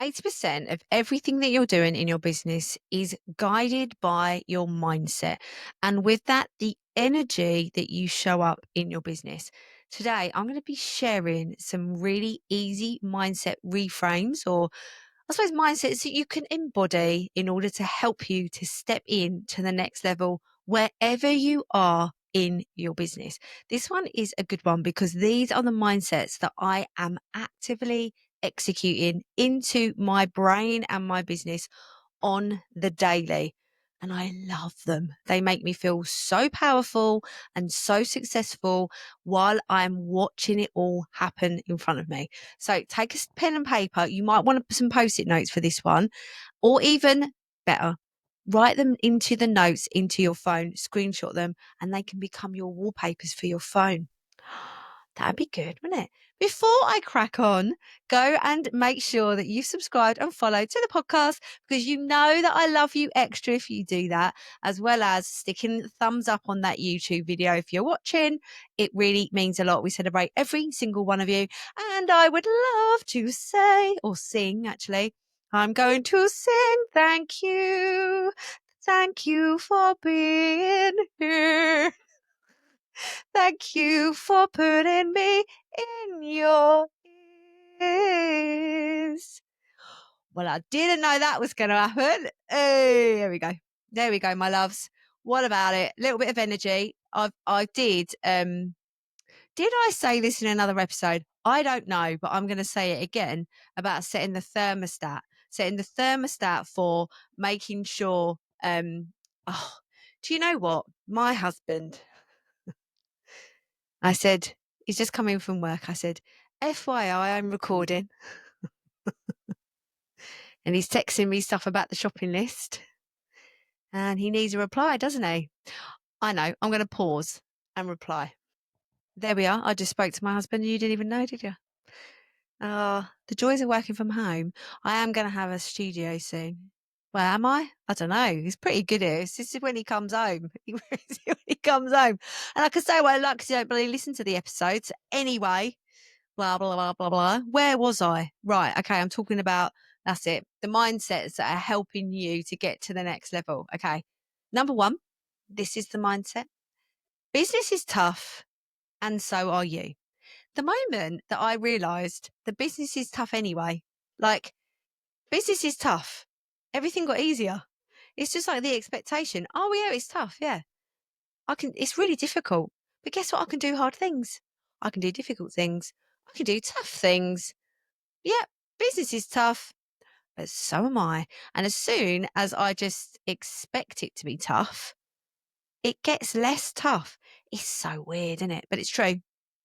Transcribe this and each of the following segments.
80% of everything that you're doing in your business is guided by your mindset. And with that, the energy that you show up in your business. Today, I'm going to be sharing some really easy mindset reframes, or I suppose mindsets that you can embody in order to help you to step in to the next level wherever you are in your business. This one is a good one because these are the mindsets that I am actively executing into my brain and my business on the daily. And I love them. They make me feel so powerful and so successful while I'm watching it all happen in front of me. So take a pen and paper. You might want to put some post-it notes for this one, or even better, write them into the notes into your phone, screenshot them, and they can become your wallpapers for your phone. That'd be good, wouldn't it? Before I crack on, go and make sure that you subscribed and followed to the podcast, because you know that I love you extra if you do that, as well as sticking thumbs up on that YouTube video if you're watching. It really means a lot. We celebrate every single one of you. And I would love to say, or sing actually, I'm going to sing thank you. Thank you for being here. Thank you for putting me in your ears. Well, I didn't know that was going to happen. Hey, there we go. There we go, my loves. What about it? A little bit of energy. I did I say this in another episode? I don't know, but I'm going to say it again about setting the thermostat. Setting the thermostat for making sure, oh, do you know what? My husband, I said, he's just come in from work. I said, FYI, I'm recording. And he's texting me stuff about the shopping list. And he needs a reply, doesn't he? I know. I'm going to pause and reply. There we are. I just spoke to my husband and you didn't even know, did you? The joys of working from home. I am going to have a studio soon. Well, am I? I don't know. He's pretty good at it. This is when he comes home. When he comes home. And I can say what I like because you don't really listen to the episodes. Anyway, blah, blah, blah, blah, blah. Where was I? Right. Okay. I'm talking about, that's it. The mindsets that are helping you to get to the next level. Okay. Number one, this is the mindset. Business is tough and so are you. The moment that I realized the business is tough anyway, like business is tough, everything got easier. It's just like the expectation. Oh yeah, it's tough. Yeah. It's really difficult, but guess what? I can do hard things. I can do difficult things. I can do tough things. Yep, business is tough, but so am I. And as soon as I just expect it to be tough, it gets less tough. It's so weird, isn't it? But it's true.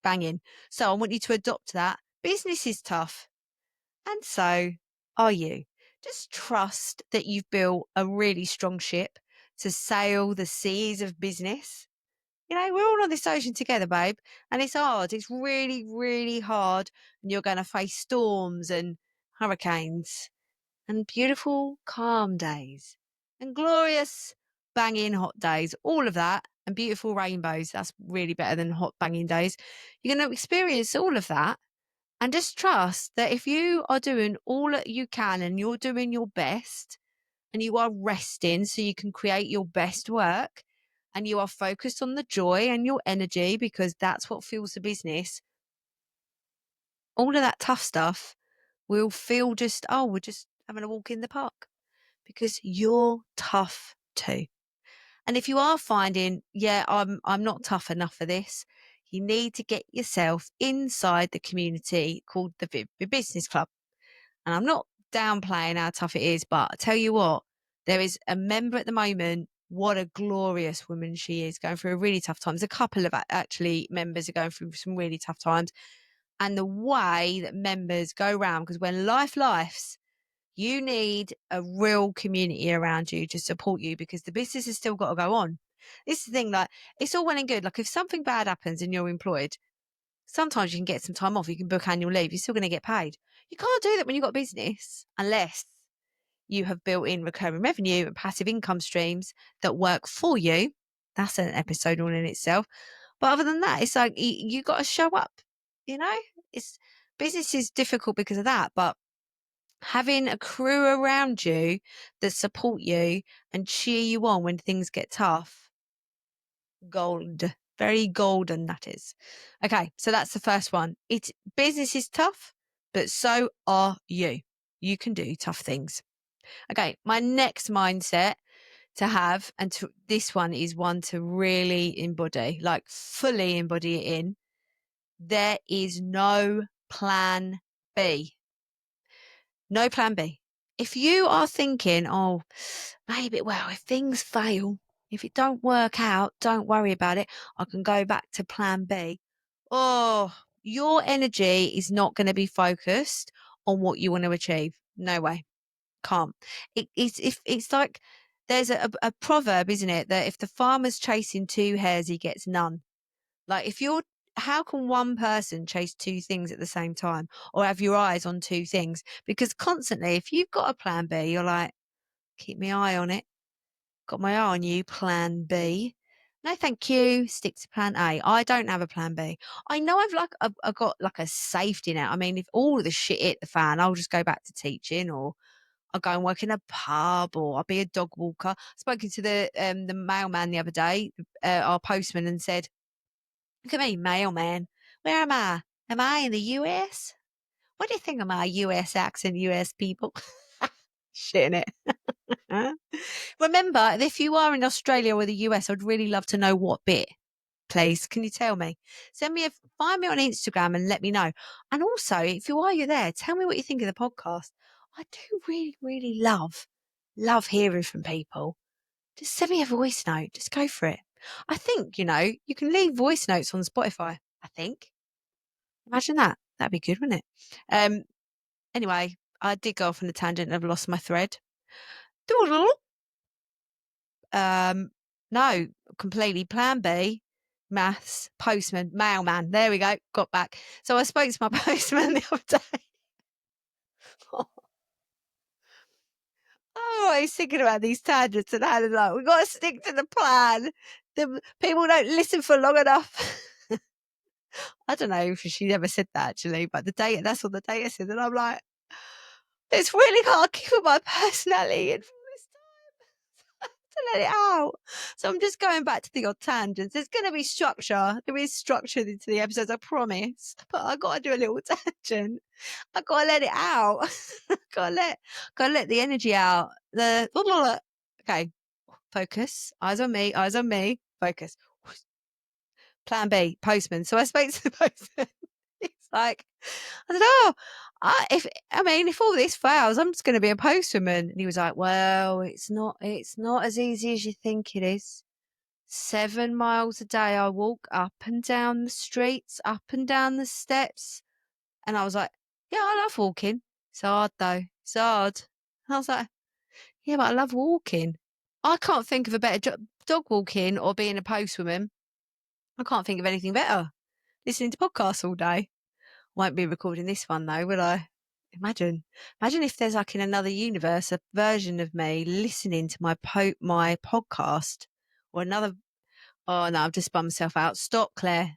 Banging. So I want you to adopt that. Business is tough, and so are you. Just trust that you've built a really strong ship to sail the seas of business. You know, we're all on this ocean together, babe, and it's hard. It's really, really hard. And you're going to face storms and hurricanes and beautiful, calm days and glorious, banging hot days, all of that, and beautiful rainbows. That's really better than hot, banging days. You're going to experience all of that. And just trust that if you are doing all that you can and you're doing your best and you are resting so you can create your best work and you are focused on the joy and your energy because that's what fuels the business, all of that tough stuff will feel just, oh, we're just having a walk in the park because you're tough too. And if you are finding, yeah, I'm not tough enough for this, you need to get yourself inside the community called the Vivid Business Club. And I'm not downplaying how tough it is, but I tell you what, there is a member at the moment. What a glorious woman she is, going through a really tough times. A couple of actually members are going through some really tough times. And the way that members go around, because when life lifes, you need a real community around you to support you because the business has still got to go on. This is the thing, like, it's all well and good. Like, if something bad happens and you're employed, sometimes you can get some time off. You can book annual leave. You're still going to get paid. You can't do that when you've got a business unless you have built in recurring revenue and passive income streams that work for you. That's an episode all in itself. But other than that, it's like you got to show up. You know, it's business is difficult because of that, but Having a crew around you that support you and cheer you on when things get tough. Gold. Very golden, that is. Okay, so that's the first one. Business is tough, but so are you. You can do tough things. Okay, my next mindset to have, and this one is one to really embody, like fully embody it in. There is no plan B. No plan B. If you are thinking, oh, maybe, well, if things fail, if it don't work out, don't worry about it. I can go back to plan B. Oh, your energy is not going to be focused on what you want to achieve. No way. Can't. It's like there's a proverb, isn't it? That if the farmer's chasing two hares, he gets none. Like how can one person chase two things at the same time or have your eyes on two things? Because constantly, if you've got a plan B, you're like, keep my eye on it. Got my eye on you, plan B. No, thank you. Stick to plan A. I don't have a plan B. I know I've got like a safety net. I mean, if all the shit hit the fan, I'll just go back to teaching, or I'll go and work in a pub, or I'll be a dog walker. Spoken to the mailman the other day, our postman, and said, look at me, mailman. Where am I? Am I in the US? What do you think of my US accent, US people? Shit in it. Remember, if you are in Australia or the US, I'd really love to know what bit. Please, can you tell me? Find me on Instagram and let me know. And also, if you're there, tell me what you think of the podcast. I do really, really love hearing from people. Just send me a voice note. Just go for it. I think, you can leave voice notes on Spotify, I think. Imagine that. That'd be good, wouldn't it? Anyway, I did go off on a tangent and I've lost my thread. No, completely plan B, maths, postman, mailman. There we go. Got back. So I spoke to my postman the other day. Oh, he's thinking about these tangents and how like, we've got to stick to the plan. The people don't listen for long enough. I don't know if she ever said that actually, but that's what the data said. And I'm like, it's really hard keeping my personality in this time to let it out. So I'm just going back to the odd tangents. There's going to be structure. There is structure into the episodes, I promise. But I got to do a little tangent. I got to let it out. got to let the energy out. Okay, focus. Eyes on me. Eyes on me. Focus. Plan B, postman. So I spoke to the postman. It's like, I said, oh, if all this fails, I'm just going to be a postman. And he was like, well, it's not as easy as you think it is. 7 miles a day I walk up and down the streets, up and down the steps. And I was like, yeah, I love walking. It's hard though. It's hard. And I was like, yeah, but I love walking. I can't think of a better dog walking or being a postwoman. I can't think of anything better. Listening to podcasts all day. Won't be recording this one though, will I? Imagine if there's like in another universe a version of me listening to my podcast or another. Oh no, I've just spun myself out. Stop, Claire.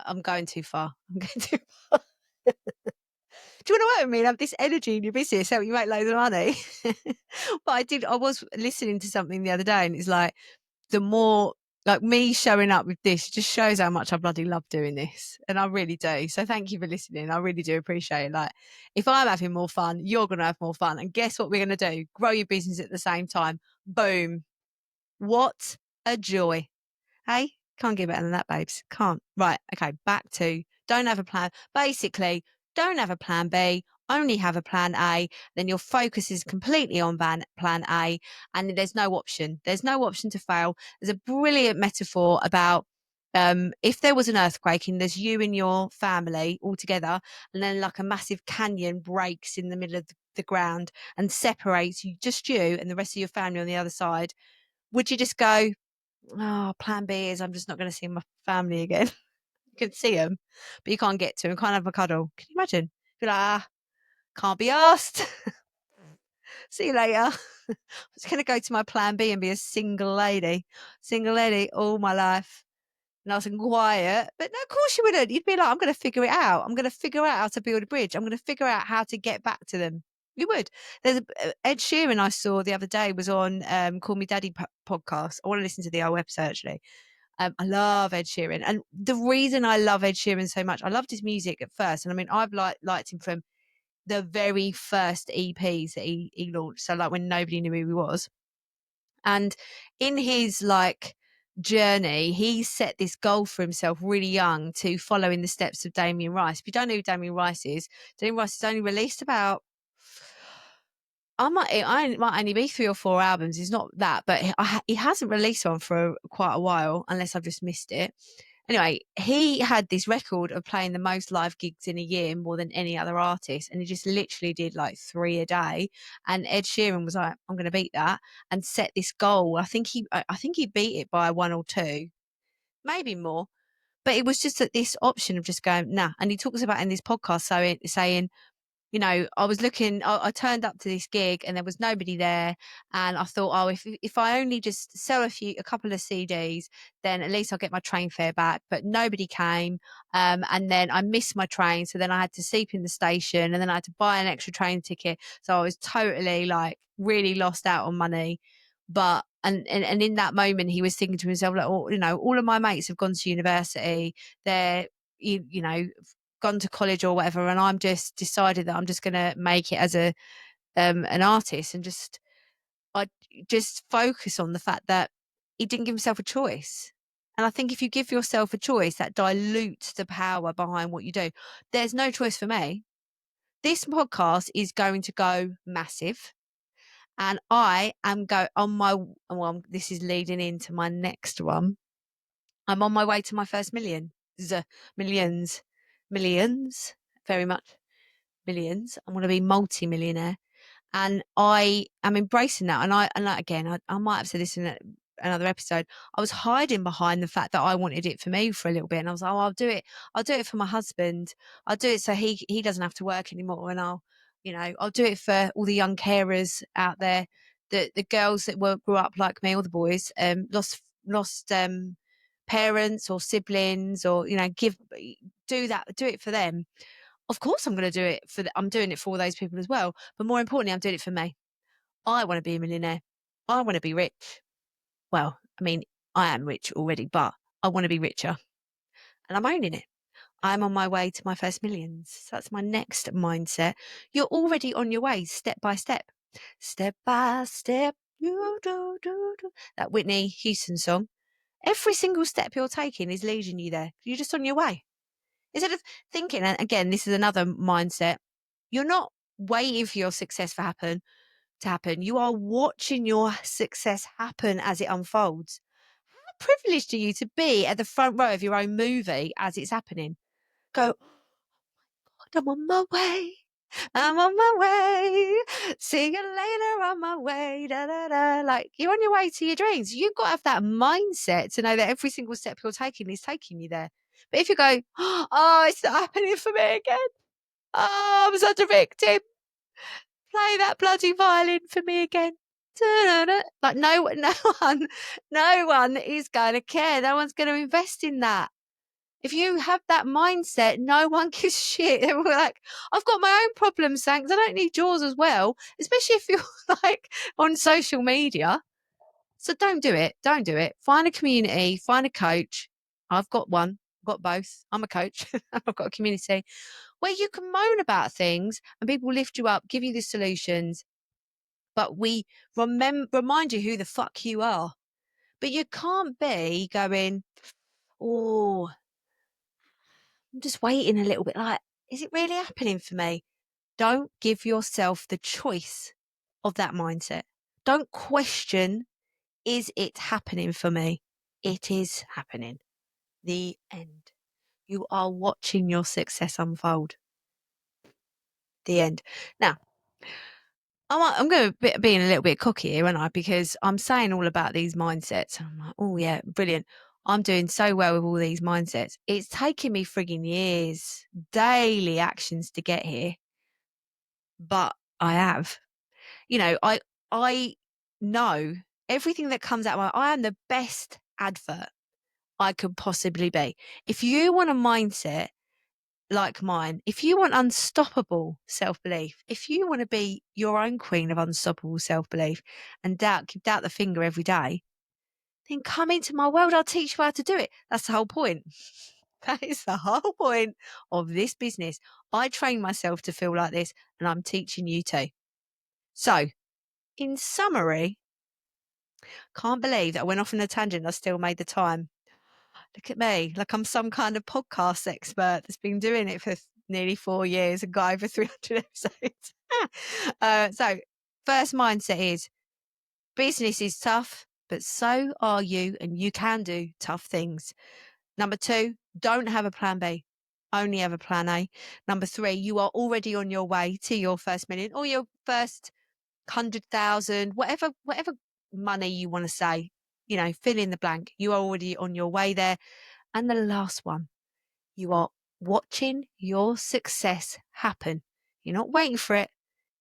I'm going too far. I'm going too far. Do you want to work with me and have this energy in your business, help you make loads of money? But I was listening to something the other day and it's like, the more like me showing up with this just shows how much I bloody love doing this. And I really do. So thank you for listening. I really do appreciate it. Like if I'm having more fun, you're going to have more fun. And guess what we're going to do? Grow your business at the same time. Boom. What a joy. Hey, can't get better than that, babes. Can't. Right. Okay. Back to don't have a plan. Basically, don't have a plan B. Only have a plan A. Then your focus is completely on plan A. And there's no option. There's no option to fail. There's a brilliant metaphor about if there was an earthquake and there's you and your family all together, and then like a massive canyon breaks in the middle of the ground and separates just you and the rest of your family on the other side, would you just go, oh, plan B is I'm just not going to see my family again? You can see them, but you can't get to them. Can't have a cuddle. Can you imagine? Be like, can't be asked. See you later. I was going to go to my plan B and be a single lady all my life. Nice and quiet. But no, of course you wouldn't. You'd be like, I'm going to figure it out. I'm going to figure out how to build a bridge. I'm going to figure out how to get back to them. You would. There's Ed Sheeran I saw the other day was on Call Me Daddy podcast. I want to listen to the whole episode actually. I love Ed Sheeran, and the reason I love Ed Sheeran so much, I loved his music at first, and I mean I've liked him from the very first EPs that he launched. So like when nobody knew who he was, and in his like journey, he set this goal for himself really young to follow in the steps of Damien Rice. If you don't know who Damien Rice is, Damien Rice has only released about I might only be 3 or 4 albums. He's not that, but he hasn't released one for quite a while, unless I've just missed it. Anyway, he had this record of playing the most live gigs in a year, more than any other artist, and he just literally did like 3 a day. And Ed Sheeran was like, "I'm going to beat that," and set this goal. I think he beat it by 1 or 2, maybe more. But it was just that this option of just going, nah. And he talks about in this podcast, so saying, I was looking, I turned up to this gig and there was nobody there. And I thought, oh, if I only just sell a couple of CDs, then at least I'll get my train fare back. But nobody came. And then I missed my train. So then I had to sleep in the station and then I had to buy an extra train ticket. So I was totally like really lost out on money. But, and in that moment, he was thinking to himself, like, oh, all of my mates have gone to university. They're, gone to college or whatever, and I'm just decided that I'm just going to make it as an artist, and I just focus on the fact that he didn't give himself a choice. And I think if you give yourself a choice, that dilutes the power behind what you do. There's no choice for me. This podcast is going to go massive, and I am on my well. This is leading into my next one. I'm on my way to my first million. Millions, millions, very much. Millions. I want to be multi-millionaire, and I am embracing that. I might have said this in another episode. I was hiding behind the fact that I wanted it for me for a little bit, and I was like, oh, I'll do it. I'll do it for my husband. I'll do it so he doesn't have to work anymore, and I'll do it for all the young carers out there, the girls that grew up like me, all the boys, lost parents or siblings, or do it for them. Of course, I'm going to do it I'm doing it for all those people as well. But more importantly, I'm doing it for me. I want to be a millionaire. I want to be rich. Well, I mean, I am rich already, but I want to be richer, and I'm owning it. I'm on my way to my first millions. So that's my next mindset. You're already on your way, step by step. Step by step. That Whitney Houston song. Every single step you're taking is leading you there. You're just on your way. Instead of thinking, and again, this is another mindset, you're not waiting for your success to happen. You are watching your success happen as it unfolds. How privileged are you to be at the front row of your own movie as it's happening? Go, I'm on my way. I'm on my way. See you later on my way. Da, da, da. Like, you're on your way to your dreams. You've got to have that mindset to know that every single step you're taking is taking you there. But if you go, oh, it's not happening for me again. Oh, I'm such a victim. Play that bloody violin for me again. Da-da-da. Like no one is going to care. No one's going to invest in that. If you have that mindset, no one gives shit. We're like, I've got my own problems, thanks. I don't need yours as well, especially if you're like on social media. So don't do it. Don't do it. Find a community, find a coach. I've got one, I've got both. I'm a coach. I've got a community where you can moan about things and people lift you up, give you the solutions. But we remind you who the fuck you are. But you can't be going, oh, I'm just waiting a little bit. Like, is it really happening for me? Don't give yourself the choice of that mindset. Don't question, is it happening for me? It is happening. The end. You are watching your success unfold. The end. Now, I'm going to be being a little bit cocky here, aren't I? Because I'm saying all about these mindsets. I'm like, oh yeah, brilliant. I'm doing so well with all these mindsets. It's taken me frigging years, daily actions to get here, but I have. I know everything that comes out of I am the best advert I could possibly be. If you want a mindset, like mine, if you want unstoppable self-belief, if you want to be your own queen of unstoppable self-belief and keep doubt the finger every day, then come into my world. I'll teach you how to do it. That's the whole point. That is the whole point of this business. I train myself to feel like this, and I'm teaching you too. So, in summary, can't believe that I went off on a tangent. I still made the time. Look at me, like I'm some kind of podcast expert that's been doing it for nearly 4 years and got over 300 episodes. So, first mindset is business is tough, but so are you, and you can do tough things. Number 2, don't have a plan B, only have a plan A. Number 3, you are already on your way to your first million or your first 100,000, whatever money you want to say, fill in the blank. You are already on your way there. And the last one, you are watching your success happen. You're not waiting for it.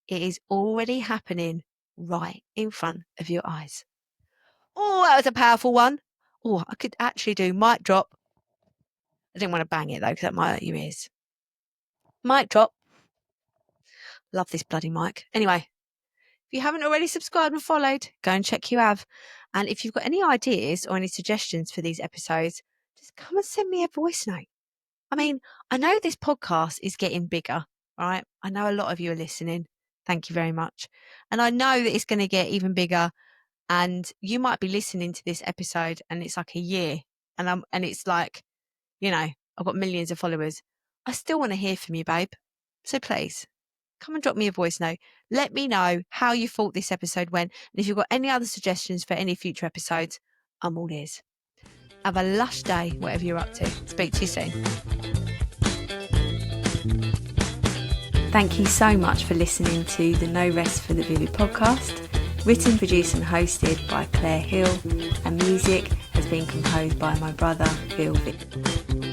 It is already happening right in front of your eyes. Oh, that was a powerful one. Oh, I could actually do mic drop. I didn't want to bang it though, because that might hurt your ears. Mic drop. Love this bloody mic. Anyway, if you haven't already subscribed and followed, go and check you have. And if you've got any ideas or any suggestions for these episodes, just come and send me a voice note. I mean, I know this podcast is getting bigger, right? I know a lot of you are listening. Thank you very much. And I know that it's going to get even bigger. And you might be listening to this episode and it's like a year. And it's like, I've got millions of followers. I still want to hear from you, babe. So please, come and drop me a voice note. Let me know how you thought this episode went. And if you've got any other suggestions for any future episodes, I'm all ears. Have a lush day, whatever you're up to. Speak to you soon. Thank you so much for listening to the No Rest for the Vivid podcast. Written, produced and hosted by Claire Hill, and music has been composed by my brother, Phil Vick.